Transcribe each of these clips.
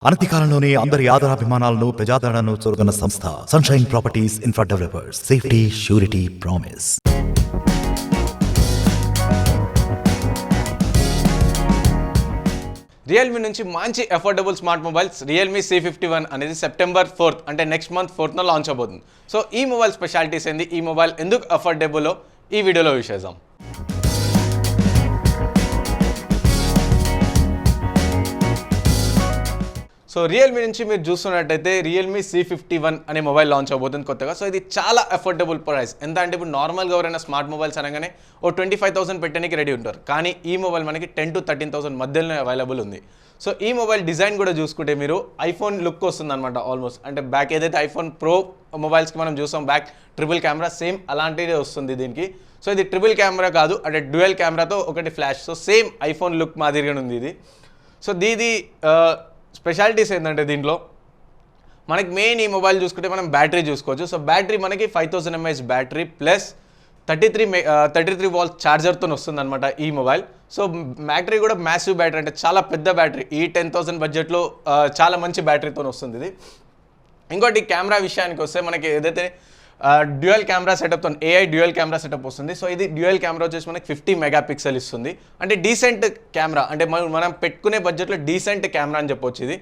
అనతి కాలంలోనే అందరి ఆదరాభిమానాలను ప్రజాదరణను చూరుతున్న సంస్థ sunshine properties infra developers. Safety, surety, promise. Realme నుంచి మంచి affordable smart mobiles Realme C51 అనేది సెప్టెంబర్ 4th అంటే నెక్స్ట్ మంత్ 4th లాంచ్ అవబోతుంది. సో ఈ మొబైల్ స్పెషాలిటీస్ ఏంది, ఈ మొబైల్ ఎందుకు అఫోర్డబుల్లో ఈ వీడియోలో విషేద్దాం. సో రియల్మీ నుంచి మీరు చూస్తున్నట్టయితే రియల్మీ C51 అనే మొబైల్ లాంచ్ అవబోతుంది కొత్తగా. సో ఇది చాలా అఫోర్డబుల్ ప్రైస్. ఎంత అంటే ఇప్పుడు నార్మల్గా ఎవరైనా స్మార్ట్ మొబైల్స్ అనగానే 25,000 పెట్టడానికి రెడీ ఉంటారు. కానీ ఈ మొబైల్ మనకి 10,000 to 13,000 మధ్యలోనే అవైలబుల్ ఉంది. సో ఈ మొబైల్ డిజైన్ కూడా చూసుకుంటే మీరు ఐఫోన్ లుక్ వస్తుంది అనమాట ఆల్మోస్ట్. అంటే బ్యాక్ ఏదైతే ఐఫోన్ ప్రో మొబైల్స్కి మనం చూసాం బ్యాక్ ట్రిపుల్ కెమెరా, సేమ్ అలాంటిదే వస్తుంది దీనికి. సో ఇది ట్రిపుల్ కెమెరా కాదు, అంటే డ్యూయల్ కెమెరాతో ఒకటి flash. So same iPhone look మాదిరిగానే ఉంది ఇది. సో దీది స్పెషాలిటీస్ ఏంటంటే దీంట్లో మనకి మెయిన్ ఈ మొబైల్ చూసుకుంటే మనం బ్యాటరీ చూసుకోవచ్చు. సో బ్యాటరీ మనకి 5000 mAh బ్యాటరీ ప్లస్ 33 వాల్ట్ ఛార్జర్తో వస్తుంది అనమాట ఈ మొబైల్. సో బ్యాటరీ కూడా మ్యాసివ్ బ్యాటరీ, అంటే చాలా పెద్ద బ్యాటరీ. ఈ 10,000 బడ్జెట్లో చాలా మంచి బ్యాటరీతో వస్తుంది ఇది. ఇంకోటి కెమెరా విషయానికి వస్తే మనకి ఏదైతే డ్యూయల్ కెమెరా సెటప్తో AI డ్యూయల్ కెమెరా సెటప్ వస్తుంది. సో ఇది డ్యూయల్ కెమెరా వచ్చేసి మనకి 50 మెగాపిక్సెల్ ఇస్తుంది. అంటే డీసెంట్ కెమెరా, అంటే మనం పెట్టుకునే బడ్జెట్లో డీసెంట్ కెమెరా అని చెప్పొచ్చు ఇది.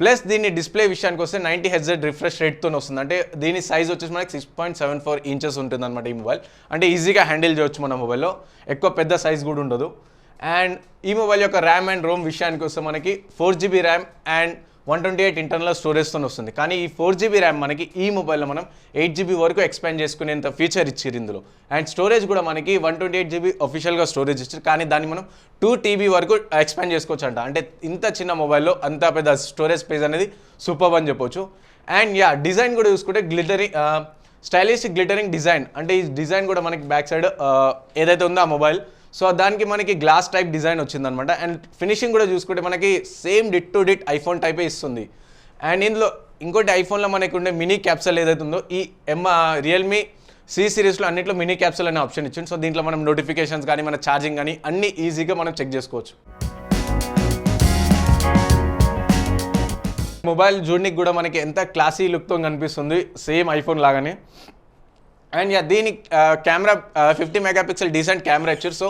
ప్లస్ దీని డిస్ప్లే విషయానికి వస్తే 90 Hz రిఫ్రెష్ రేట్తో వస్తుంది. అంటే దీని సైజ్ వచ్చేసి మనకి 6.74 inches ఉంటుంది అనమాట ఈ మొబైల్. అంటే ఈజీగా హ్యాండిల్ చేయొచ్చు మన మొబైల్లో, ఎక్కువ పెద్ద సైజ్ కూడా ఉండదు. అండ్ ఈ మొబైల్ యొక్క ర్యామ్ అండ్ రోమ్ విషయానికి వస్తే మనకి 4GB ర్యామ్ అండ్ 128 ఇంటర్నల్ స్టోరేజ్తో వస్తుంది. కానీ ఈ 4GB ర్యామ్ మనకి ఈ మొబైల్లో మనం 8GB వరకు ఎక్స్పాండ్ చేసుకునేంత ఫీచర్ ఇచ్చారు ఇందులో. అండ్ స్టోరేజ్ కూడా మనకి 128GB అఫీషియల్గా స్టోరేజ్ ఇచ్చారు, కానీ దాన్ని మనం 2TB వరకు ఎక్స్పాండ్ చేసుకోవచ్చు అంట. అంటే ఇంత చిన్న మొబైల్లో అంత పెద్ద స్టోరేజ్ స్పేస్ అనేది సూపర్ అని చెప్పొచ్చు. అండ్ డిజైన్ కూడా చూసుకుంటే స్టైలిష్ గ్లిటరింగ్ డిజైన్. అంటే ఈ డిజైన్ కూడా మనకి బ్యాక్ సైడ్ ఏదైతే ఉందో ఆ మొబైల్, సో దానికి మనకి గ్లాస్ టైప్ డిజైన్ వచ్చిందనమాట. అండ్ ఫినిషింగ్ కూడా చూసుకుంటే మనకి సేమ్ డిట్ టు డిట్ ఐఫోన్ టైపే ఇస్తుంది. అండ్ ఇందులో ఇంకోటి ఐఫోన్లో మనకి ఉండే మినీ క్యాప్సల్ ఏదైతే ఉందో ఈ రియల్మీ C సిరీస్లో అన్నింటిలో మినీ క్యాప్సల్ అనే ఆప్షన్ ఇచ్చింది. సో దీంట్లో మనం నోటిఫికేషన్స్ కానీ మన ఛార్జింగ్ కానీ అన్నీ ఈజీగా మనం చెక్ చేసుకోవచ్చు. మొబైల్ చూడడానికి కూడా మనకి ఎంత క్లాసీ లుక్తో కనిపిస్తుంది, సేమ్ ఐఫోన్ లాగానే. అండ్ దీని కెమెరా 50 మెగాపిక్సెల్ డీసెంట్ కెమెరా ఇచ్చారు. సో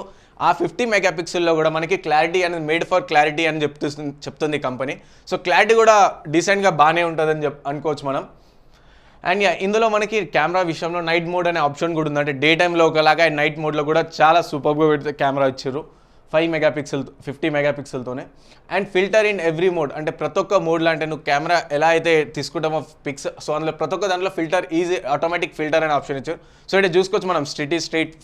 ఆ 50 మెగాపిక్సెల్లో కూడా మనకి క్లారిటీ అనేది మేడ్ ఫర్ క్లారిటీ అని చెప్తుంది కంపెనీ. సో క్లారిటీ కూడా డీసెంట్గా బాగానే ఉంటుందని అనుకోవచ్చు మనం. అండ్ ఇందులో మనకి కెమెరా విషయంలో నైట్ మోడ్ అనే ఆప్షన్ కూడా ఉంది. అంటే డే టైంలో ఒకలాగా నైట్ మోడ్లో కూడా చాలా సూపర్గా కెమెరా ఇచ్చారు 5 మెగాపిక్సెల్ 50 మెగాపిక్సెల్తోనే. And filter in every mode, అంటే ప్రతి ఒక్క మోడ్లో అంటే నువ్వు కెమెరా ఎలా అయితే తీసుకుంటామో పిక్స్, సో అందులో ప్రతి ఒక్క దాంట్లో ఫిల్టర్ ఈజీ ఆటోమేటిక్ ఫిల్టర్ అనే ఆప్షన్ ఇచ్చారు. సో ఇక్కడ చూసుకోవచ్చు మనం స్ట్రీట్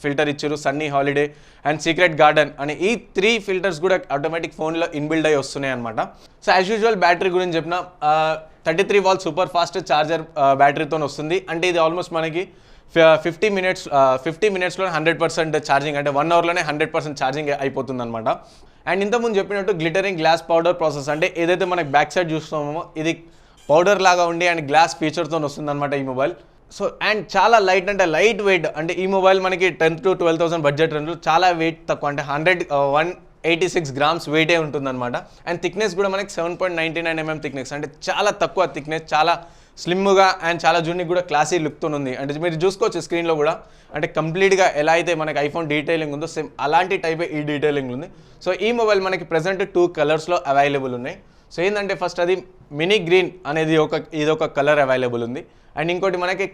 ఫిల్టర్ ఇచ్చారు, Sunny holiday and secret garden అని ఈ 3 ఫిల్టర్స్ కూడా ఆటోమేటిక్ ఫోన్లో ఇన్బిల్డ్ అయ్యి వస్తున్నాయి అనమాట. సో యాజ్ యూజువల్ బ్యాటరీ గురించి చెప్పిన 33 వాల్ట్ సూపర్ ఫాస్ట్ ఛార్జర్ బ్యాటరీతో వస్తుంది. అంటే ఇది ఆల్మోస్ట్ మనకి 50 మినిట్స్లో 100% ఛార్జింగ్, అంటే 1 అవర్లోనే 100% ఛార్జింగ్ అయిపోతుంది అనమాట. అండ్ ఇంతకుముందు చెప్పినట్టు గ్లిటరింగ్ గ్లాస్ పౌడర్ ప్రాసెస్, అంటే ఏదైతే మనకి బ్యాక్ సైడ్ చూస్తున్నామో ఇది పౌడర్ లాగా ఉండి అండ్ గ్లాస్ ఫీచర్తో వస్తుంది అనమాట ఈ మొబైల్. సో అండ్ చాలా లైట్, అంటే లైట్ వెయిట్. అంటే ఈ మొబైల్ మనకి 10,000 to 12,000 బడ్జెట్ రేంజ్లో చాలా వెయిట్ తక్కువ, అంటే 186 grams వెయిటే ఉంటుందన్నమాట. అండ్ థిక్నెస్ కూడా మనకి 7.99 mm థిక్నెస్, అంటే చాలా తక్కువ థిక్నెస్, చాలా స్లిమ్గా అండ్ చాలా జూనికి కూడా క్లాసీ లుక్తో ఉంది. అంటే మీరు చూసుకోవచ్చు స్క్రీన్లో కూడా, అంటే కంప్లీట్గా ఎలా అయితే మనకి ఐఫోన్ డీటెయిలింగ్ ఉందో సేమ్ అలాంటి టైపే ఈ డీటెయిలింగ్ ఉంది. సో ఈ మొబైల్ మనకి ప్రెజెంట్ 2 కలర్స్లో అవైలబుల్ ఉన్నాయి. సో ఏంటంటే ఫస్ట్ అది మినీ గ్రీన్ అనేది ఇదొక కలర్ అవైలబుల్ ఉంది. అండ్ ఇంకోటి మనకి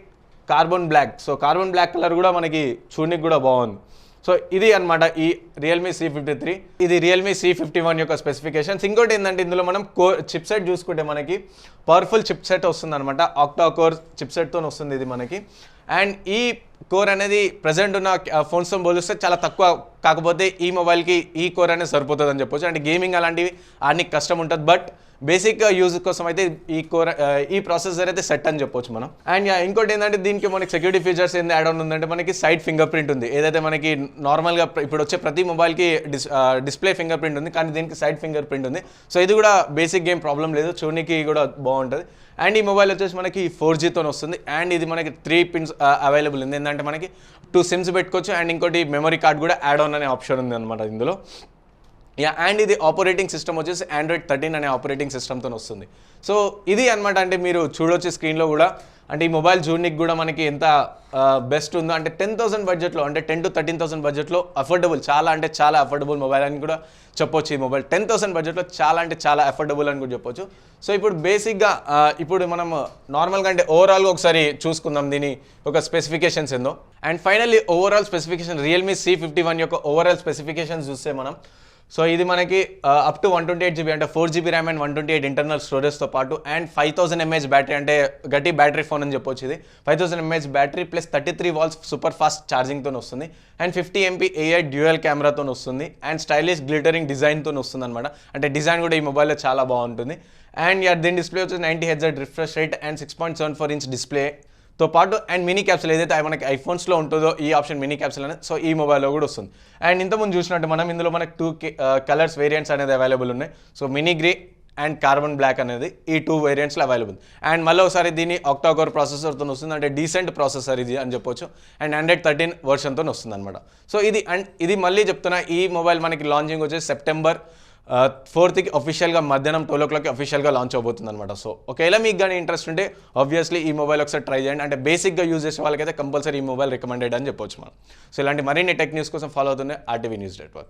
carbon black. So carbon black colour కూడా మనకి చూడడానికి కూడా బాగుంది. సో ఇది అనమాట ఈ రియల్మీ C53. ఇది రియల్మీ C51 యొక్క స్పెసిఫికేషన్స్. ఇంకోటి ఏంటంటే ఇందులో మనం చిప్సెట్ చూసుకుంటే మనకి పవర్ఫుల్ చిప్సెట్ వస్తుంది అనమాట. ఆక్టా కోర్ చిప్సెట్తో వస్తుంది ఇది మనకి. అండ్ ఈ కోర్ అనేది ప్రజెంట్ ఉన్న ఫోన్స్తో పోలిస్తే చాలా తక్కువ, కాకపోతే ఈ మొబైల్కి ఈ కోర్ అనేది సరిపోతుంది అని చెప్పొచ్చు. అంటే గేమింగ్ అలాంటివి ఆనికి కష్టం ఉంటుంది, బట్ బేసిక్ యూజ్ కోసం అయితే ఈ ప్రాసెసర్ అయితే సెట్ అని చెప్పొచ్చు మనం. అండ్ ఇంకోటి ఏంటంటే దీనికి మనకి సెక్యూరిటీ ఫీచర్స్ ఏంది యాడ్ ఆన్ ఉందంటే మనకి సైడ్ ఫింగర్ ప్రింట్ ఉంది. ఏదైతే మనకి నార్మల్గా ఇప్పుడు వచ్చే ప్రతి మొబైల్కి డిస్ప్లే ఫింగర్ ప్రింట్ ఉంది, కానీ దీనికి సైడ్ ఫింగర్ ప్రింట్ ఉంది. సో ఇది కూడా బేసిక్ గేమ్ ప్రాబ్లం లేదు, చూడడానికి కూడా బాగుంటుంది. అండ్ ఈ మొబైల్ వచ్చేసి మనకి 4Gతో వస్తుంది. అండ్ ఇది మనకి 3 pins అవైలబుల్ ఉంది. ఏంటంటే మనకి 2 SIMs పెట్టుకోవచ్చు. అండ్ ఇంకోటి మెమరీ కార్డ్ కూడా యాడ్ ఆన్ అనే ఆప్షన్ ఉంది అనమాట ఇందులో. అండ్ ఇది ఆపరేటింగ్ సిస్టమ్ వచ్చేసి Android 13 అనే ఆపరేటింగ్ సిస్టమ్తో వస్తుంది. సో ఇది అనమాట, అంటే మీరు చూడొచ్చు స్క్రీన్లో కూడా, అంటే ఈ మొబైల్ చూడడానికి కూడా మనకి ఎంత బెస్ట్ ఉందో, అంటే 10,000 బడ్జెట్లో, అంటే 10,000 to 13,000 బడ్జెట్లో అఫోర్డబుల్, చాలా అంటే చాలా అఫోర్డబుల్ మొబైల్ అని కూడా చెప్పొచ్చు. ఈ మొబైల్ 10,000 బడ్జెట్లో చాలా అంటే చాలా అఫోర్డబుల్ అని కూడా చెప్పొచ్చు. సో ఇప్పుడు బేసిక్గా ఇప్పుడు మనం నార్మల్గా అంటే ఓవరాల్గా ఒకసారి చూసుకుందాం దీని ఒక స్పెసిఫికేషన్స్ ఏందో. And finally overall specification Realme C51 యొక్క ఓవరాల్ స్పెసిఫికేషన్స్ చూస్తే మనం, సో ఇది మనకి అప్ టు 128GB అంటే 4GB ర్యామ్ అండ్ 128 ఇంటర్నల్ స్టోరేజ్తో పాటు, అండ్ 5000 mAh బ్యాటరీ, అంటే గట్టి బ్యాటరీ ఫోన్ అని చెప్పొచ్చు. ఇది 5000 mAh battery plus 33 watts super fast ఛార్జింగ్తో వస్తుంది, అండ్ 50MP AI డ్యూయల్ కెమెరాతో వస్తుంది, అండ్ స్టైలిష్ గ్లిటరింగ్ డిజైన్తో వస్తుంది అనమాట. అంటే డిజైన్ కూడా ఈ మొబైల్లో చాలా బాగుంటుంది. అండ్ దీని డిస్ప్లే వచ్చేసి 90Hz refresh rate and 6.74 inch డిస్ప్లేతో పాటు, అండ్ మినీ క్యాప్సూల్ ఏదైతే మనకి ఐఫోన్స్లో ఉంటుందో ఈ ఆప్షన్ మినీ క్యాప్సూల్ అనేది, సో ఈ మొబైల్లో కూడా వస్తుంది. అండ్ ఇంతకుముందు చూసినట్టు మనం ఇందులో మనకి 2 కలర్స్ వేరియంట్స్ అనేది అవైలబుల్ ఉన్నాయి. So mini grey and carbon black అనేది ఈ 2 వేరియంట్స్లో అవైలబుల్. అండ్ మళ్ళీ ఒకసారి దీన్ని ఆక్టా-కోర్ ప్రాసెసర్తో వస్తుంది, అంటే డీసెంట్ ప్రాసెసర్ ఇది అని చెప్పొచ్చు. అండ్ Android 13 వర్షన్తో వస్తుంది అనమాట. సో ఇది మళ్ళీ చెప్తున్నా, ఈ మొబైల్ మనకి లాంచింగ్ వచ్చేసి September 4th అఫీషియల్గా మధ్యాహ్నం 12 o'clock అఫీషియల్గా లాంచ్ అవబోతుంది అనమాట. సో ఒకవేళ మీకు కానీ ఇంట్రెస్ట్ ఉంటే ఆబ్వియస్లీ ఈ మొబైల్ ఒకసారి ట్రై చేయండి. అంటే బేసిక్గా యూజ్ చేసే వాళ్ళకైతే కంపల్సరీ ఈ మొబైల్ రికమెండెడ్ అని చెప్పొచ్చు మనం. సో ఇలాంటి మరిన్ని టెక్ న్యూస్ కోసం ఫాలో అవుతుంది RTV న్యూస్ నెట్వర్క్.